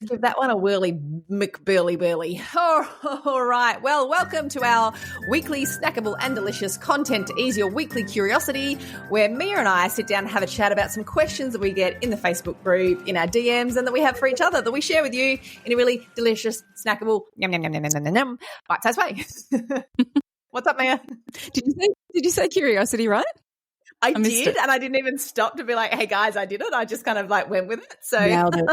Give that one a whirly McBurly. Oh, all right. Well, welcome to our weekly snackable and delicious content to ease your weekly curiosity, where Mia and I sit down and have a chat about some questions that we get in the Facebook group, in our DMs, and that we have for each other that we share with you in a really delicious, snackable, bite-sized way. What's up, Mia? Did you say curiosity, right? I did, and I didn't even stop to be like, hey, guys, I did it. I just kind of like went with it. So Nailed it.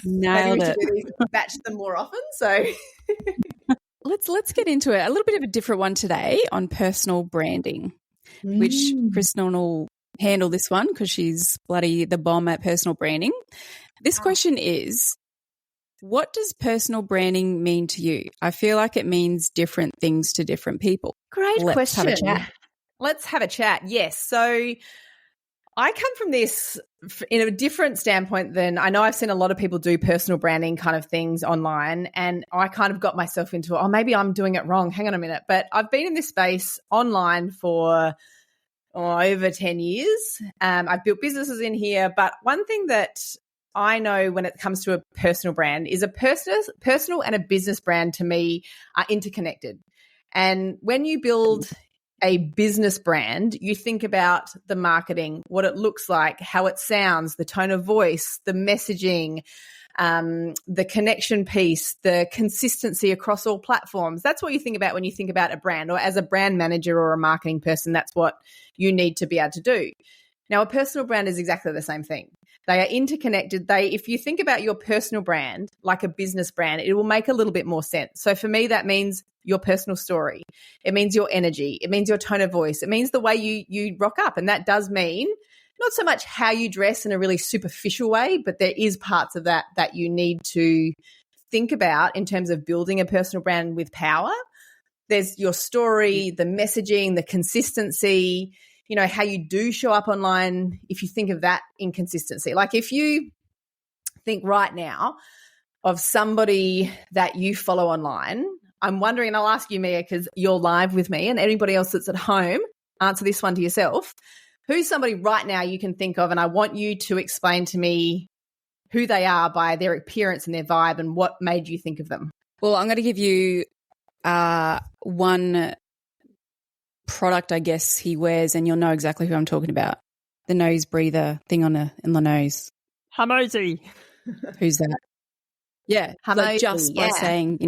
maybe we should do these, batch them more often. So let's get into it. A little bit of a different one today on personal branding, which Kristen will handle this one because she's bloody the bomb at personal branding. This question is, what does personal branding mean to you? I feel like it means different things to different people. Great question. Have a chat. Let's have a chat. Yes. So I come from this in a different standpoint than I know I've seen a lot of people do personal branding kind of things online, and I kind of got myself into, maybe I'm doing it wrong. Hang on a minute. But I've been in this space online for over 10 years. I've built businesses in here. But one thing that I know when it comes to a personal brand is a personal and a business brand to me are interconnected. And when you build a business brand, you think about the marketing, what it looks like, how it sounds, the tone of voice, the messaging, the connection piece, the consistency across all platforms. That's what you think about when you think about a brand, or as a brand manager or a marketing person, that's what you need to be able to do. Now, a personal brand is exactly the same thing. They are interconnected. If you think about your personal brand like a business brand, it will make a little bit more sense. So for me, that means your personal story. It means your energy. It means your tone of voice. It means the way you rock up. And that does mean not so much how you dress in a really superficial way, but there is parts of that you need to think about in terms of building a personal brand with power. There's your story, the messaging, the consistency, how you do show up online. If you think of that inconsistency, like if you think right now of somebody that you follow online, I'm wondering, and I'll ask you, Mia, because you're live with me, and anybody else that's at home, answer this one to yourself. Who's somebody right now you can think of, and I want you to explain to me who they are by their appearance and their vibe and what made you think of them? Well, I'm going to give you one product, I guess, he wears, and you'll know exactly who I'm talking about. The nose breather thing in the nose. Hamosi. Who's that? Yeah, Hamosi, just by saying,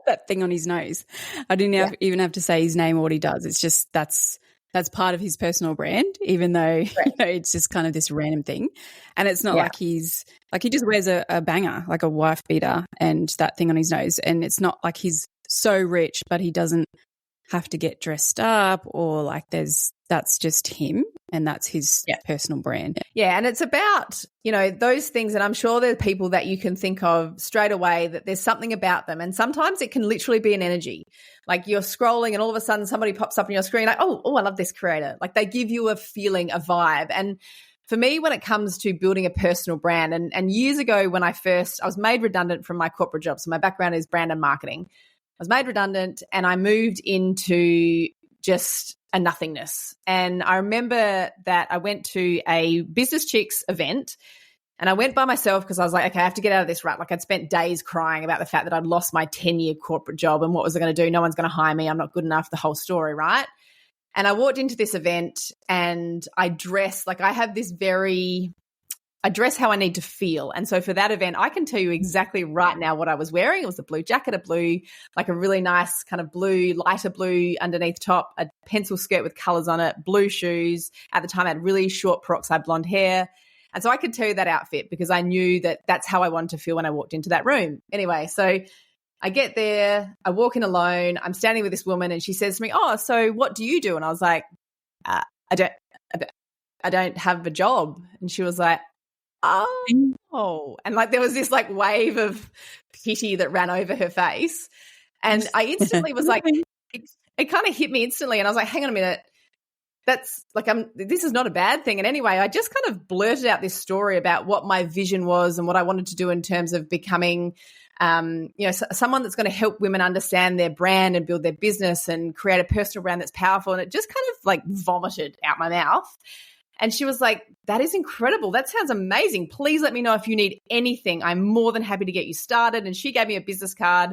that thing on his nose. I didn't even have to say his name or what he does. It's just that's part of his personal brand, even though it's just kind of this random thing. And it's not like he just wears a banger, like a wife beater and that thing on his nose. And it's not like he's so rich, but he doesn't have to get dressed up or like that's just him, and that's his personal brand. Yeah, and it's about, those things, and I'm sure there are people that you can think of straight away that there's something about them, and sometimes it can literally be an energy. Like you're scrolling and all of a sudden somebody pops up on your screen like, oh, I love this creator. Like they give you a feeling, a vibe. And for me, when it comes to building a personal brand, and years ago when I was made redundant from my corporate job, so my background is brand and marketing. I was made redundant and I moved into just a nothingness. And I remember that I went to a Business Chicks event, and I went by myself because I was like, okay, I have to get out of this rut. Like I'd spent days crying about the fact that I'd lost my 10-year corporate job and what was I going to do? No one's going to hire me. I'm not good enough, the whole story, right? And I walked into this event and I dressed like I dress how I need to feel. And so for that event, I can tell you exactly right now what I was wearing. It was a blue jacket, like a really nice kind of blue, lighter blue underneath top, a pencil skirt with colors on it, blue shoes. At the time, I had really short peroxide blonde hair. And so I could tell you that outfit because I knew that that's how I wanted to feel when I walked into that room. Anyway, so I get there, I walk in alone, I'm standing with this woman and she says to me, oh, so what do you do? And I was like, I don't have a job. And she was like, oh, and like there was this like wave of pity that ran over her face, and I instantly was like, it kind of hit me instantly, and I was like, hang on a minute, that's like this is not a bad thing. And anyway, I just kind of blurted out this story about what my vision was and what I wanted to do in terms of becoming someone that's going to help women understand their brand and build their business and create a personal brand that's powerful. And it just kind of like vomited out my mouth. And she was like, that is incredible. That sounds amazing. Please let me know if you need anything. I'm more than happy to get you started. And she gave me a business card.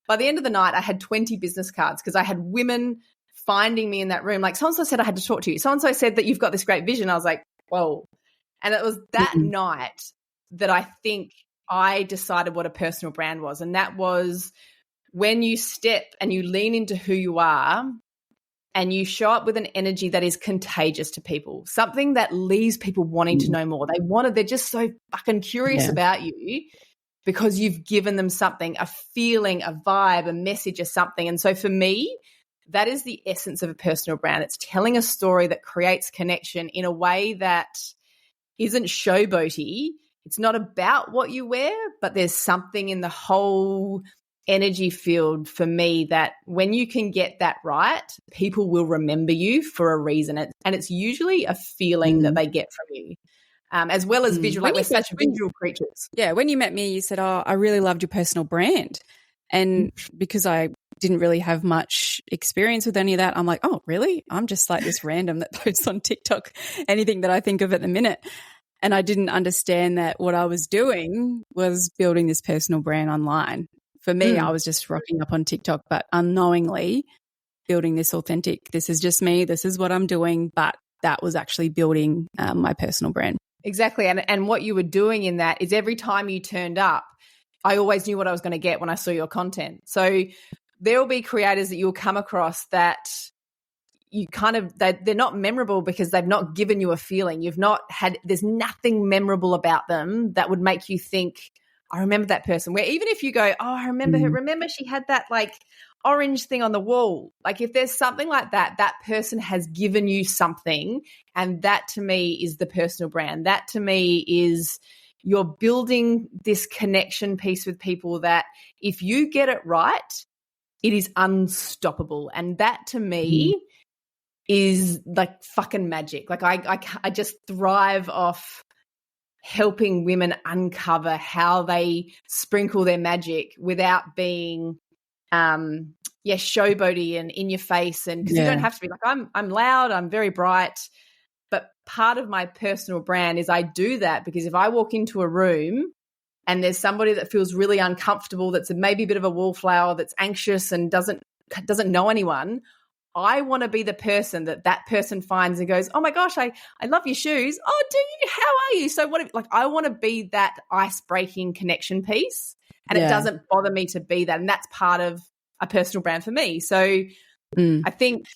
By the end of the night, I had 20 business cards because I had women finding me in that room. Like, so-and-so said I had to talk to you. So-and-so said that you've got this great vision. I was like, whoa. And it was that night that I think I decided what a personal brand was. And that was when you step and you lean into who you are and you show up with an energy that is contagious to people, something that leaves people wanting to know more. They're just so fucking curious about you because you've given them something, a feeling, a vibe, a message or something. And so for me, that is the essence of a personal brand. It's telling a story that creates connection in a way that isn't showboaty. It's not about what you wear, but there's something in the whole energy field for me that when you can get that right, people will remember you for a reason. And it's usually a feeling that they get from you, as well as visual. Like we're such visual creatures. Yeah. When you met me, you said, I really loved your personal brand. And because I didn't really have much experience with any of that, I'm like, oh, really? I'm just like this random that posts on TikTok anything that I think of at the minute. And I didn't understand that what I was doing was building this personal brand online. For me, I was just rocking up on TikTok, but unknowingly building this authentic, this is just me, this is what I'm doing, but that was actually building my personal brand. Exactly. And what you were doing in that is every time you turned up, I always knew what I was going to get when I saw your content. So there will be creators that you'll come across that you kind of, they're not memorable because they've not given you a feeling. There's nothing memorable about them that would make you think, I remember that person. Where even if you go, oh, I remember her. Remember she had that like orange thing on the wall. Like if there's something like that, that person has given you something. And that to me is the personal brand. That to me is you're building this connection piece with people that if you get it right, it is unstoppable. And that to me is like fucking magic. Like I just thrive off helping women uncover how they sprinkle their magic without being showboaty and in your face. And because you don't have to be like, I'm loud, I'm very bright. But part of my personal brand is I do that because if I walk into a room and there's somebody that feels really uncomfortable, that's maybe a bit of a wallflower, that's anxious and doesn't know anyone, I want to be the person that person finds and goes, oh my gosh, I love your shoes. Oh, do you? How are you? So I want to be that ice-breaking connection piece, and it doesn't bother me to be that. And that's part of a personal brand for me. So I think,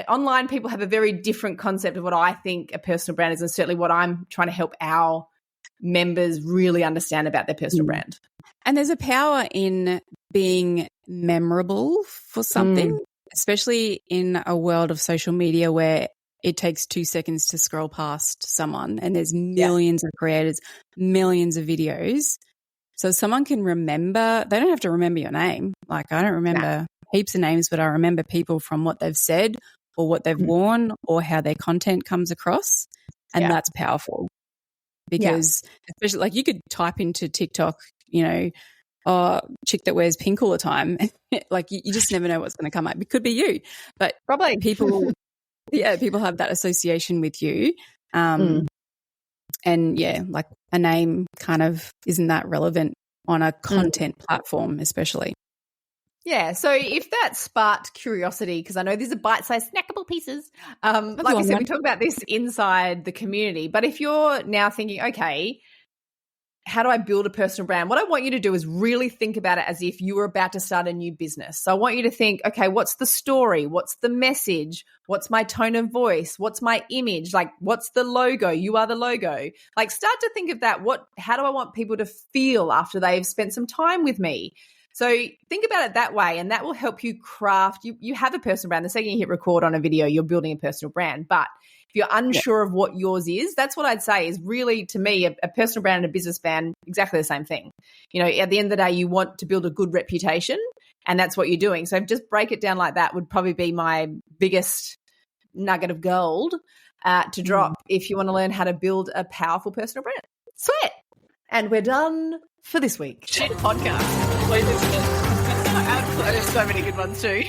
online people have a very different concept of what I think a personal brand is, and certainly what I'm trying to help our members really understand about their personal brand. And there's a power in being memorable for something. Especially in a world of social media where it takes 2 seconds to scroll past someone and there's millions of creators, millions of videos. So someone can remember, they don't have to remember your name. Like I don't remember heaps of names, but I remember people from what they've said or what they've worn or how their content comes across. And that's powerful because especially like you could type into TikTok, chick that wears pink all the time. Like you just never know what's going to come up. It could be you, but probably people have that association with you. And like a name kind of isn't that relevant on a content platform, especially. Yeah. So if that sparked curiosity, because I know these are bite-sized snackable pieces, like I said, we talk about this inside the community, but if you're now thinking, okay, how do I build a personal brand? What I want you to do is really think about it as if you were about to start a new business. So I want you to think, okay, what's the story? What's the message? What's my tone of voice? What's my image? Like, what's the logo? You are the logo. Like, start to think of that. How do I want people to feel after they've spent some time with me? So think about it that way, and that will help you craft. You have a personal brand. The second you hit record on a video, you're building a personal brand. But if you're unsure of what yours is, that's what I'd say is really, to me, a personal brand and a business brand, exactly the same thing. At the end of the day, you want to build a good reputation, and that's what you're doing. So just break it down like that would probably be my biggest nugget of gold to drop if you want to learn how to build a powerful personal brand. Sweet. And we're done for this week. Shit podcast. There's so many good ones too.